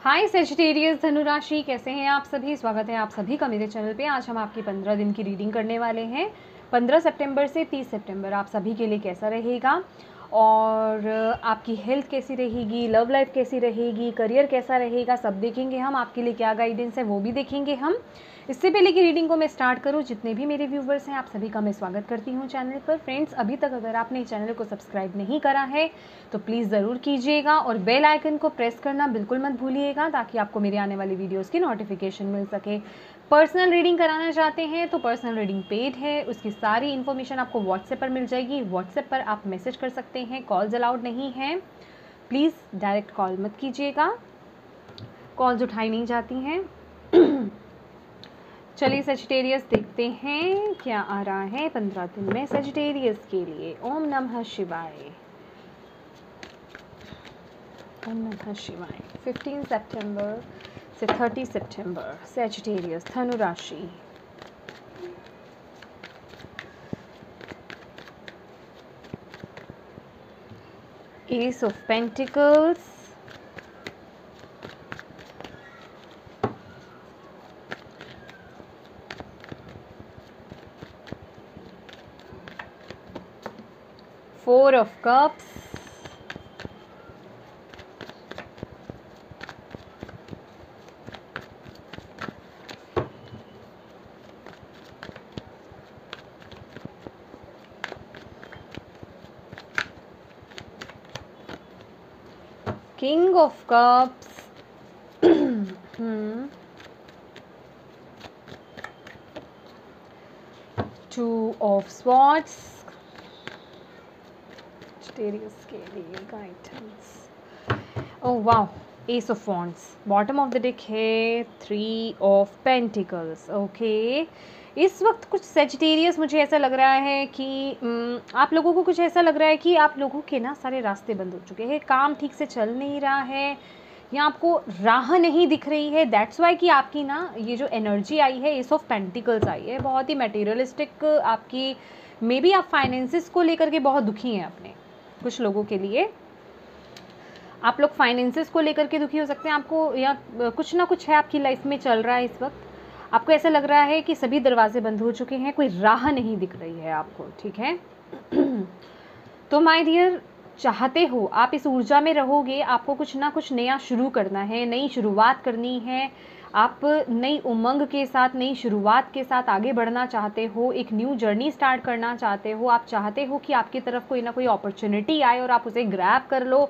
हाय Sagittarius धनुराशि, कैसे हैं आप सभी। स्वागत है आप सभी का मेरे चैनल पे। आज हम आपकी 15 दिन की रीडिंग करने वाले हैं। 15 सितंबर से 30 सितंबर आप सभी के लिए कैसा रहेगा और आपकी हेल्थ कैसी रहेगी, लव लाइफ कैसी रहेगी, करियर कैसा रहेगा, सब देखेंगे हम। आपके लिए क्या गाइडेंस है वो भी देखेंगे हम। इससे पहले कि रीडिंग को मैं स्टार्ट करूं, जितने भी मेरे व्यूवर्स हैं आप सभी का मैं स्वागत करती हूं चैनल पर। फ्रेंड्स, अभी तक अगर आपने चैनल को सब्सक्राइब नहीं करा है तो प्लीज़ ज़रूर कीजिएगा और बेल आइकन को प्रेस करना बिल्कुल मत भूलिएगा, ताकि आपको मेरे आने वाली वीडियोस की नोटिफिकेशन मिल सके। पर्सनल रीडिंग कराना चाहते हैं तो पर्सनल रीडिंग पेड है, उसकी सारी इन्फॉर्मेशन आपको व्हाट्सएप पर मिल जाएगी। व्हाट्सएप पर आप मैसेज कर सकते हैं, कॉल्स अलाउड नहीं है। प्लीज़ डायरेक्ट कॉल मत कीजिएगा, कॉल्स उठाई नहीं जाती हैं। चलिए सेजिटेरियस देखते हैं क्या आ रहा है 15 दिन में सेजिटेरियस के लिए। ओम नमः शिवाय, ओम नमः शिवाय। 15 सितंबर से 30 सितंबर सेजिटेरियस धनुराशि। Ace of pentacles, four of cups, king of cups, two of swords Sagittarius के लिए गाइडेंस। ओह वाह, ace of wands. Bottom of the deck है 3 ऑफ पेंटिकल्स। ओके, इस वक्त कुछ सेजिटेरियस मुझे ऐसा लग रहा है कि आप लोगों को कुछ ऐसा लग रहा है कि आप लोगों के ना सारे रास्ते बंद हो चुके हैं, काम ठीक से चल नहीं रहा है या आपको राह नहीं दिख रही है। दैट्स वाई कि आपकी ना ये जो एनर्जी आई है, एस ऑफ पेंटिकल्स आई है, बहुत ही मटेरियलिस्टिक आपकी। मे बी आप फाइनेंसिस को लेकर के बहुत दुखी हैं अपने। कुछ लोगों के लिए आप लोग फाइनेंसिस को लेकर के दुखी हो सकते हैं आपको, या कुछ ना कुछ है आपकी लाइफ में चल रहा है इस वक्त। आपको ऐसा लग रहा है कि सभी दरवाजे बंद हो चुके हैं, कोई राह नहीं दिख रही है आपको, ठीक है। तो माय डियर, चाहते हो आप इस ऊर्जा में रहोगे, आपको कुछ ना कुछ नया शुरू करना है, नई शुरुआत करनी है। आप नई उमंग के साथ, नई शुरुआत के साथ आगे बढ़ना चाहते हो, एक न्यू जर्नी स्टार्ट करना चाहते हो। आप चाहते हो कि आपकी तरफ कोई ना कोई अपॉर्चुनिटी आए और आप उसे ग्रैब कर लो,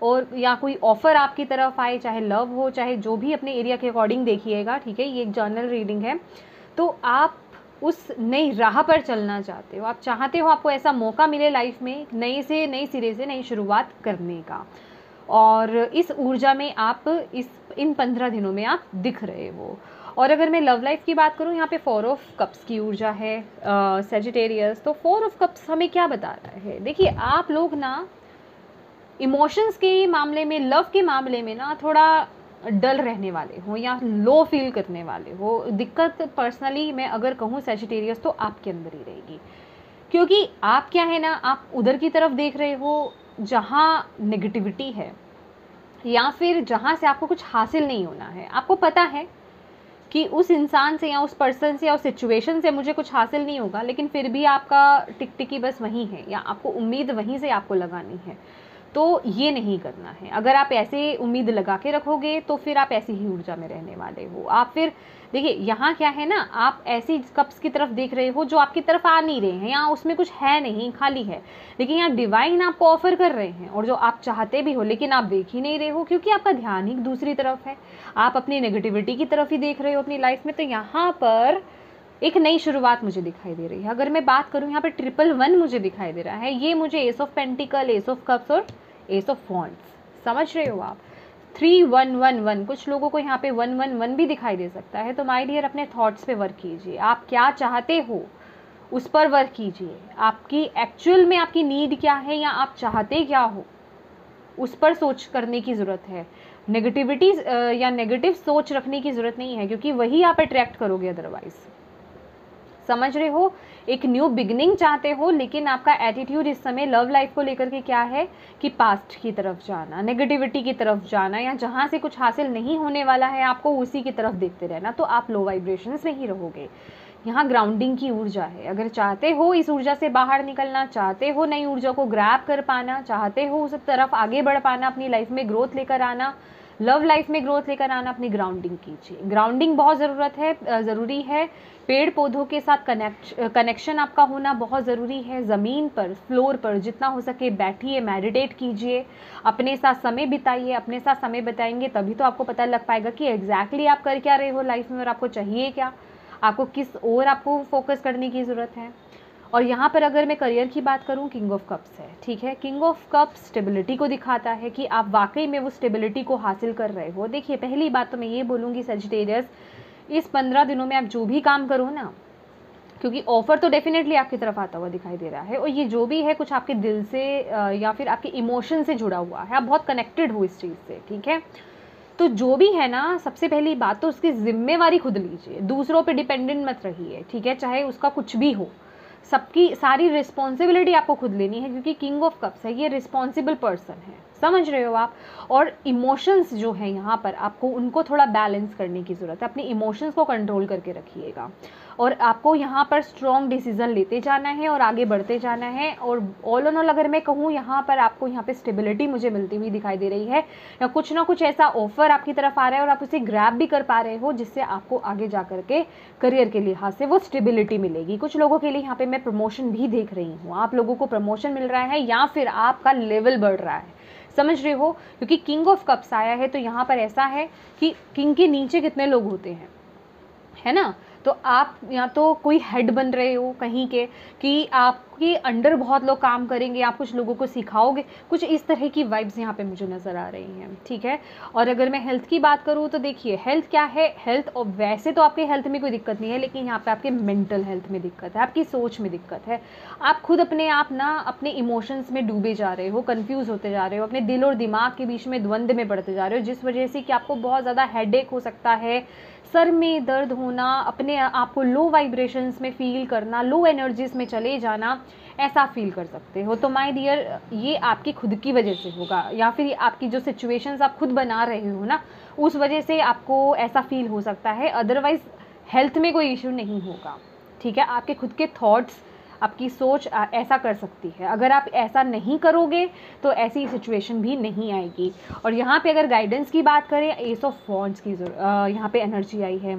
और या कोई ऑफ़र आपकी तरफ आए, चाहे लव हो चाहे जो भी, अपने एरिया के अकॉर्डिंग देखिएगा, ठीक है। ये एक जर्नल रीडिंग है। तो आप उस नई राह पर चलना चाहते हो, आप चाहते हो आपको ऐसा मौका मिले लाइफ में नए सिरे से नई शुरुआत करने का, और इस ऊर्जा में आप इन 15 दिनों में आप दिख रहे हो। और अगर मैं लव लाइफ की बात करूँ, यहाँ पे 4 ऑफ कप्स की ऊर्जा है सेजिटेरियस। तो 4 ऑफ कप्स हमें क्या बता रहा है, देखिए आप लोग ना इमोशंस के मामले में, लव के मामले में ना थोड़ा डल रहने वाले हो या लो फील करने वाले हो। दिक्कत पर्सनली मैं अगर कहूँ सेजिटेरियस तो आपके अंदर ही रहेगी, क्योंकि आप क्या है ना, आप उधर की तरफ देख रहे हो जहाँ नेगेटिविटी है, या फिर जहाँ से आपको कुछ हासिल नहीं होना है। आपको पता है कि उस इंसान से या उस पर्सन से या उस सिचुएशन से मुझे कुछ हासिल नहीं होगा, लेकिन फिर भी आपका टिकटिकी बस वहीं है, या आपको उम्मीद वहीं से आपको लगानी है। तो ये नहीं करना है। अगर आप ऐसे उम्मीद लगा के रखोगे तो फिर आप ऐसी ही ऊर्जा में रहने वाले हो। आप फिर देखिए यहाँ क्या है ना, आप ऐसी कप्स की तरफ देख रहे हो जो आपकी तरफ आ नहीं रहे हैं, यहाँ उसमें कुछ है नहीं, खाली है। लेकिन यहाँ डिवाइन आपको ऑफर कर रहे हैं, और जो आप चाहते भी हो लेकिन आप देख ही नहीं रहे हो, क्योंकि आपका ध्यान ही दूसरी तरफ है। आप अपनी नेगेटिविटी की तरफ ही देख रहे हो अपनी लाइफ में। तो यहाँ पर एक नई शुरुआत मुझे दिखाई दे रही है। अगर मैं बात करूँ, यहाँ पर 111 मुझे दिखाई दे रहा है। ये मुझे S of pentacle, S of cups और एस ऑफ वॉन्ड्स, समझ रहे हो आप। 3111, कुछ लोगों को यहाँ पे 111 भी दिखाई दे सकता है। तो माय डियर, अपने थॉट्स पे वर्क कीजिए। आप क्या चाहते हो उस पर वर्क कीजिए। आपकी एक्चुअल में आपकी नीड क्या है, या आप चाहते क्या हो, उस पर सोच करने की ज़रूरत है। नेगेटिविटी या नेगेटिव सोच रखने की ज़रूरत नहीं है, क्योंकि वही आप अट्रैक्ट करोगे अदरवाइज। समझ रहे हो, एक न्यू बिगनिंग चाहते हो, लेकिन आपका एटीट्यूड इस समय लव लाइफ को लेकर के क्या है कि पास्ट की तरफ जाना, नेगेटिविटी की तरफ जाना, या जहाँ से कुछ हासिल नहीं होने वाला है आपको उसी की तरफ देखते रहना, तो आप लो वाइब्रेशंस में ही रहोगे। यहाँ ग्राउंडिंग की ऊर्जा है। अगर चाहते हो इस ऊर्जा से बाहर निकलना, चाहते हो नई ऊर्जा को ग्रैब कर पाना, चाहते हो उस तरफ आगे बढ़ पाना, अपनी लाइफ में ग्रोथ लेकर आना, लव लाइफ में ग्रोथ लेकर आना, अपनी ग्राउंडिंग कीजिए। ग्राउंडिंग बहुत ज़रूरी है। पेड़ पौधों के साथ कनेक्शन आपका होना बहुत ज़रूरी है। ज़मीन पर, फ्लोर पर जितना हो सके बैठिए, मेडिटेट कीजिए, अपने साथ समय बिताइए। अपने साथ समय बिताएंगे तभी तो आपको पता लग पाएगा कि एग्जैक्टली आप कर क्या रहे हो लाइफ में और आपको चाहिए क्या, आपको किस ओर आपको फोकस करने की ज़रूरत है। और यहाँ पर अगर मैं करियर की बात करूँ, किंग ऑफ कप्स है, ठीक है। किंग ऑफ कप्स स्टेबिलिटी को दिखाता है कि आप वाकई में वो स्टेबिलिटी को हासिल कर रहे हो। देखिए, पहली बात तो मैं ये बोलूँगी सजिटेरियस, इस 15 दिनों में आप जो भी काम करो ना, क्योंकि ऑफर तो डेफिनेटली आपकी तरफ आता हुआ दिखाई दे रहा है, और ये जो भी है कुछ आपके दिल से या फिर आपके इमोशन से जुड़ा हुआ है, आप बहुत कनेक्टेड हो इस चीज़ से, ठीक है। तो जो भी है ना, सबसे पहली बात तो उसकी जिम्मेवारी खुद लीजिए, दूसरों पे डिपेंडेंट मत रहिए, ठीक है, चाहे उसका कुछ भी हो। सबकी सारी रिस्पॉन्सिबिलिटी आपको खुद लेनी है, क्योंकि किंग ऑफ कप्स है, ये रिस्पॉन्सिबल पर्सन है, समझ रहे हो आप। और इमोशंस जो है यहाँ पर आपको उनको थोड़ा बैलेंस करने की ज़रूरत है। अपने इमोशंस को कंट्रोल करके रखिएगा, और आपको यहाँ पर स्ट्रॉन्ग डिसीजन लेते जाना है और आगे बढ़ते जाना है। और ऑल ऑन ऑल अगर मैं कहूँ, यहाँ पर आपको यहाँ पे स्टेबिलिटी मुझे मिलती हुई दिखाई दे रही है, या कुछ ना कुछ ऐसा ऑफर आपकी तरफ आ रहा है और आप उसे ग्रैब भी कर पा रहे हो, जिससे आपको आगे जा करके करियर के लिहाज से वो स्टेबिलिटी मिलेगी। कुछ लोगों के लिए यहाँ पे मैं प्रमोशन भी देख रही हूँ, आप लोगों को प्रमोशन मिल रहा है या फिर आपका लेवल बढ़ रहा है, समझ रहे हो, क्योंकि किंग ऑफ कप्स आया है। तो यहाँ पर ऐसा है कि किंग के नीचे कितने लोग होते हैं, है ना। तो आप या तो कोई हेड बन रहे हो कहीं के, कि आपके अंडर बहुत लोग काम करेंगे, आप कुछ लोगों को सिखाओगे, कुछ इस तरह की वाइब्स यहाँ पे मुझे नज़र आ रही हैं, ठीक है। और अगर मैं हेल्थ की बात करूँ तो देखिए, हेल्थ क्या है, हेल्थ और वैसे तो आपके हेल्थ में कोई दिक्कत नहीं है, लेकिन यहाँ पे आपके मेंटल हेल्थ में दिक्कत है, आपकी सोच में दिक्कत है। आप खुद अपने आप ना अपने इमोशंस में डूबे जा रहे हो, कन्फ्यूज़ होते जा रहे हो, अपने दिल और दिमाग के बीच में द्वंद्व में पड़ते जा रहे हो, जिस वजह से कि आपको बहुत ज़्यादा हेडेक हो सकता है, सर में दर्द होना, अपने आप को लो वाइब्रेशंस में फील करना, लो एनर्जीज में चले जाना, ऐसा फील कर सकते हो। तो माय डियर, ये आपकी खुद की वजह से होगा, या फिर आपकी जो सिचुएशंस आप खुद बना रहे हो ना, उस वजह से आपको ऐसा फील हो सकता है। अदरवाइज हेल्थ में कोई इशू नहीं होगा, ठीक है। आपके खुद के थॉट्स, आपकी सोच ऐसा कर सकती है। अगर आप ऐसा नहीं करोगे तो ऐसी सिचुएशन भी नहीं आएगी। और यहाँ पे अगर गाइडेंस की बात करें, एस ऑफ वॉन्ड्स की यहाँ पे एनर्जी आई है।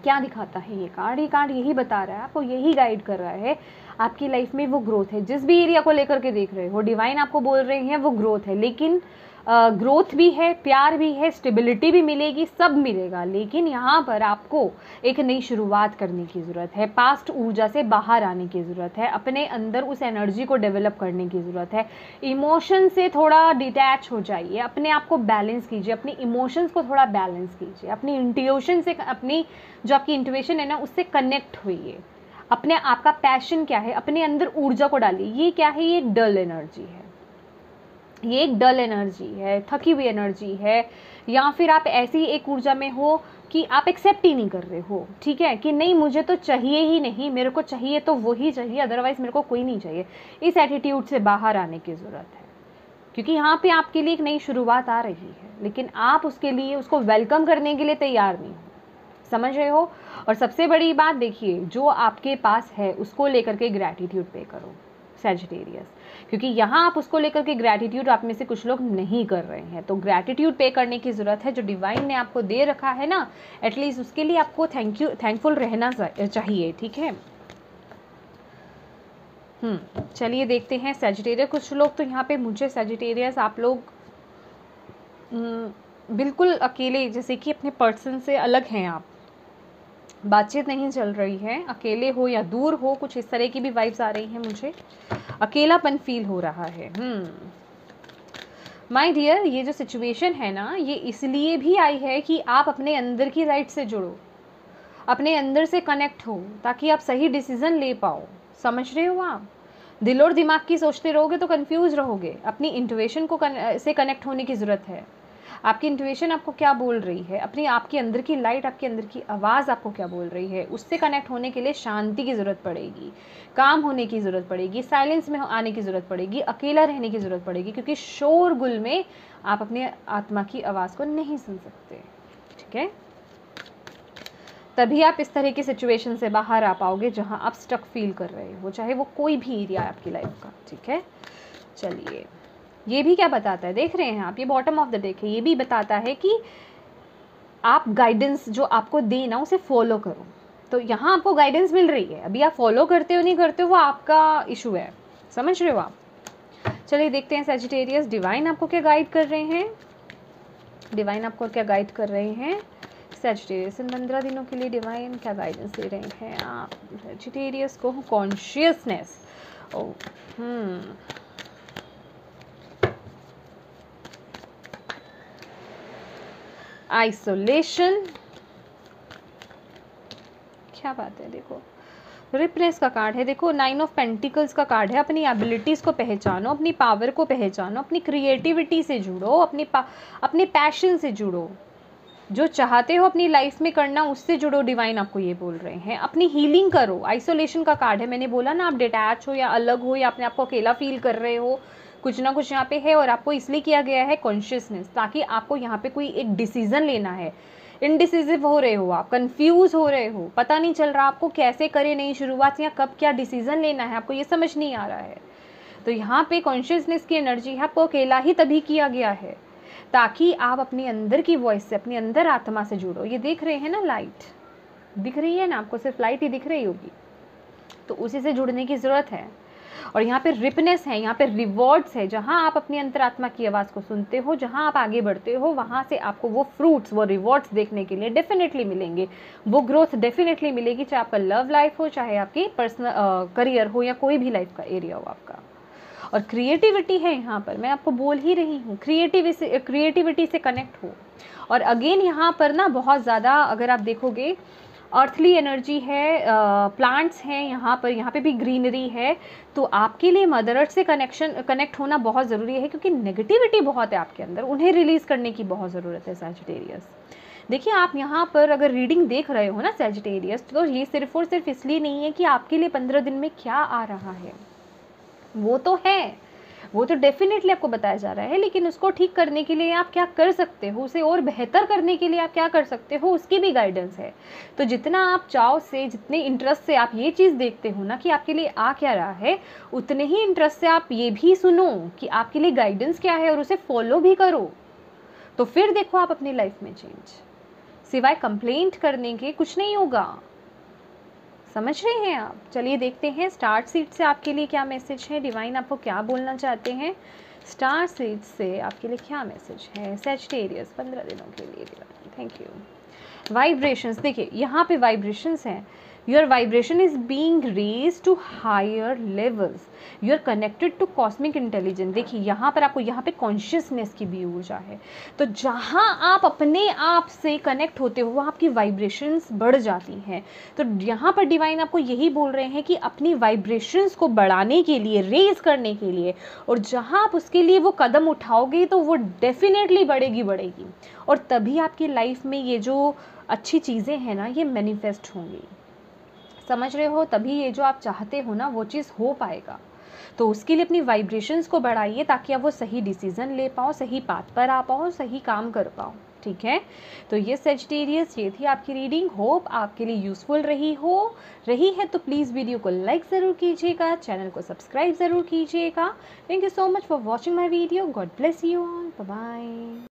क्या दिखाता है ये कार्ड? ये कार्ड यही बता रहा है, आपको यही गाइड कर रहा है, आपकी लाइफ में वो ग्रोथ है। जिस भी एरिया को लेकर के देख रहे हो, डिवाइन आपको बोल रहे हैं वो ग्रोथ है, लेकिन ग्रोथ भी है, प्यार भी है, स्टेबिलिटी भी मिलेगी, सब मिलेगा। लेकिन यहाँ पर आपको एक नई शुरुआत करने की ज़रूरत है, पास्ट ऊर्जा से बाहर आने की ज़रूरत है, अपने अंदर उस एनर्जी को डेवलप करने की ज़रूरत है। इमोशन से थोड़ा डिटैच हो जाइए, अपने आप को बैलेंस कीजिए, अपनी इमोशंस को थोड़ा बैलेंस कीजिए, अपनी इंट्यूशन से, अपनी जो आपकी इंट्यूशन है ना, उससे कनेक्ट होइए। अपने आपका पैशन क्या है, अपने अंदर ऊर्जा को डालिए। ये क्या है? ये डल एनर्जी है, ये एक डल एनर्जी है, थकी हुई एनर्जी है, या फिर आप ऐसी एक ऊर्जा में हो कि आप एक्सेप्ट ही नहीं कर रहे हो, ठीक है, कि नहीं मुझे तो चाहिए ही नहीं, मेरे को चाहिए तो वही चाहिए, अदरवाइज मेरे को कोई नहीं चाहिए। इस एटीट्यूड से बाहर आने की ज़रूरत है, क्योंकि यहाँ पे आपके लिए एक नई शुरुआत आ रही है, लेकिन आप उसके लिए, उसको वेलकम करने के लिए तैयार नहीं हो, समझ रहे हो। और सबसे बड़ी बात देखिए, जो आपके पास है उसको लेकर के ग्रैटिट्यूड पे करो सैजिटेरियस, क्योंकि यहाँ आप उसको लेकर के ग्रैटिट्यूड आप में से कुछ लोग नहीं कर रहे हैं। तो ग्रैटिट्यूड पे करने की ज़रूरत है, जो डिवाइन ने आपको दे रखा है ना, एटलीस्ट उसके लिए आपको थैंकफुल रहना चाहिए, ठीक है। चलिए देखते हैं सैजिटेरियस। कुछ लोग तो यहाँ पे मुझे सैजिटेरियस, आप लोग बिल्कुल अकेले, जैसे कि अपने पर्सन से अलग हैं, आप बातचीत नहीं चल रही है, अकेले हो या दूर हो, कुछ इस तरह की भी वाइब्स आ रही हैं मुझे, अकेलापन फील हो रहा है। माय डियर, ये जो सिचुएशन है ना, ये इसलिए भी आई है कि आप अपने अंदर की राइट से जुड़ो, अपने अंदर से कनेक्ट हो, ताकि आप सही डिसीजन ले पाओ, समझ रहे हो। आप दिल और दिमाग की सोचते रहोगे तो कंफ्यूज रहोगे, अपनी इंट्यूशन को से कनेक्ट होने की ज़रूरत है। आपकी इंट्यूशन आपको क्या बोल रही है, अपनी आपके अंदर की लाइट, आपके अंदर की आवाज़ आपको क्या बोल रही है, उससे कनेक्ट होने के लिए शांति की ज़रूरत पड़ेगी, काम होने की ज़रूरत पड़ेगी, साइलेंस में आने की ज़रूरत पड़ेगी, अकेला रहने की ज़रूरत पड़ेगी, क्योंकि शोरगुल में आप अपने आत्मा की आवाज़ को नहीं सुन सकते। ठीक है, तभी आप इस तरह की सिचुएशन से बाहर आ पाओगे जहां आप स्टक फील कर रहे हो, चाहे वो कोई भी एरिया है आपकी लाइफ का। ठीक है, चलिए ये भी क्या बताता है, देख रहे हैं आप, ये बॉटम ऑफ द डेक है, ये भी बताता है कि आप गाइडेंस जो आपको दे ना उसे फॉलो करो। तो यहाँ आपको गाइडेंस मिल रही है, अभी आप फॉलो करते हो नहीं करते हो वो आपका इशू है, समझ रहे हो आप। चलिए देखते हैं सैजिटेरियस, डिवाइन आपको क्या गाइड कर रहे हैं, डिवाइन आपको क्या गाइड कर रहे हैं सैजिटेरियस इन 15 दिनों के लिए। डिवाइन क्या गाइडेंस दे रहे हैं आप सैजिटेरियस को। कॉन्शियसनेस, आइसोलेशन, क्या बात है, देखो रिप्रेस का कार्ड है, देखो 9 ऑफ पेंटिकल्स का कार्ड है। अपनी एबिलिटीज़ को पहचानो, अपनी पावर को पहचानो, अपनी क्रिएटिविटी से जुड़ो, अपने पैशन से जुड़ो, जो चाहते हो अपनी लाइफ में करना उससे जुड़ो। डिवाइन आपको ये बोल रहे हैं अपनी हीलिंग करो। आइसोलेशन का कार्ड है, मैंने बोला ना, आप डिटैच हो या अलग हो या अपने आप को अकेला फील कर रहे हो, कुछ ना कुछ यहाँ पे है, और आपको इसलिए किया गया है कॉन्शियसनेस, ताकि आपको यहाँ पे कोई एक डिसीजन लेना है। इनडिसिसिव हो रहे हो आप, कंफ्यूज हो रहे हो, पता नहीं चल रहा आपको कैसे करें नई शुरुआत या कब क्या डिसीजन लेना है, आपको ये समझ नहीं आ रहा है। तो यहाँ पे कॉन्शियसनेस की एनर्जी है, आपको अकेला ही तभी किया गया है ताकि आप अपने अंदर की वॉइस से, अपनी अंदर आत्मा से जुड़ो। ये देख रहे हैं ना, लाइट दिख रही है ना आपको, सिर्फ लाइट ही दिख रही होगी, तो उसी से जुड़ने की ज़रूरत है। और यहाँ पे रिपनेस है, यहाँ पे रिवॉर्ड्स है, जहाँ आप अपनी अंतरात्मा की आवाज़ को सुनते हो, जहाँ आप आगे बढ़ते हो, वहाँ से आपको वो फ्रूट्स, वो रिवॉर्ड्स देखने के लिए डेफिनेटली मिलेंगे, वो ग्रोथ डेफिनेटली मिलेगी, चाहे आपका लव लाइफ हो, चाहे आपकी पर्सनल करियर हो, या कोई भी लाइफ का एरिया हो आपका। और क्रिएटिविटी है यहाँ पर, मैं आपको बोल ही रही हूँ, क्रिएटिविटी से कनेक्ट हो। और अगेन यहाँ पर ना बहुत ज़्यादा अगर आप देखोगे अर्थली एनर्जी है, प्लांट्स हैं यहाँ पे भी ग्रीनरी है, तो आपके लिए मदर अर्थ से कनेक्ट होना बहुत ज़रूरी है, क्योंकि नेगेटिविटी बहुत है आपके अंदर, उन्हें रिलीज़ करने की बहुत ज़रूरत है सैजिटेरियस। देखिए आप यहाँ पर अगर रीडिंग देख रहे हो ना सैजिटेरियस, तो ये सिर्फ और सिर्फ इसलिए नहीं है कि आपके लिए 15 दिन में क्या आ रहा है, वो तो है, वो तो डेफिनेटली आपको बताया जा रहा है, लेकिन उसको ठीक करने के लिए आप क्या कर सकते हो, उसे और बेहतर करने के लिए आप क्या कर सकते हो, उसकी भी गाइडेंस है। तो जितना आप चाव से, जितने इंटरेस्ट से आप ये चीज़ देखते हो ना कि आपके लिए आ क्या रहा है, उतने ही इंटरेस्ट से आप ये भी सुनो कि आपके लिए गाइडेंस क्या है और उसे फॉलो भी करो। तो फिर देखो आप अपनी लाइफ में चेंज, सिवाय कंप्लेंट करने के कुछ नहीं होगा, समझ रहे हैं आप। चलिए देखते हैं स्टार सीड से आपके लिए क्या मैसेज है, डिवाइन आपको क्या बोलना चाहते हैं, स्टार सीड से आपके लिए क्या मैसेज है सैजिटेरियस 15 दिनों के लिए डिवाइन। Thank you. वाइब्रेशंस, देखिए यहाँ पे वाइब्रेशंस हैं, your vibration is being raise to higher levels, you are connected to cosmic intelligence. देखिए यहाँ पर आपको, यहाँ पे कॉन्शियसनेस की भी ऊर्जा है, तो जहाँ आप अपने आप से कनेक्ट होते हो वहाँ आपकी वाइब्रेशंस बढ़ जाती हैं। तो यहाँ पर डिवाइन आपको यही बोल रहे हैं कि अपनी वाइब्रेशंस को बढ़ाने के लिए, रेज करने के लिए, और जहाँ आप उसके लिए वो कदम उठाओगे तो वो डेफिनेटली बढ़ेगी, और तभी आपकी लाइफ में ये जो अच्छी चीज़ें हैं ना ये मैनिफेस्ट होंगी, समझ रहे हो। तभी ये जो आप चाहते हो ना वो चीज़ हो पाएगा। तो उसके लिए अपनी वाइब्रेशंस को बढ़ाइए ताकि आप वो सही डिसीजन ले पाओ, सही पाथ पर आ पाओ, सही काम कर पाओ। ठीक है, तो ये सैजिटेरियस, ये थी आपकी रीडिंग, होप आपके लिए यूज़फुल रही है तो प्लीज़ वीडियो को लाइक ज़रूर कीजिएगा, चैनल को सब्सक्राइब ज़रूर कीजिएगा। Thank you so much for watching my video, God bless you all, bye bye.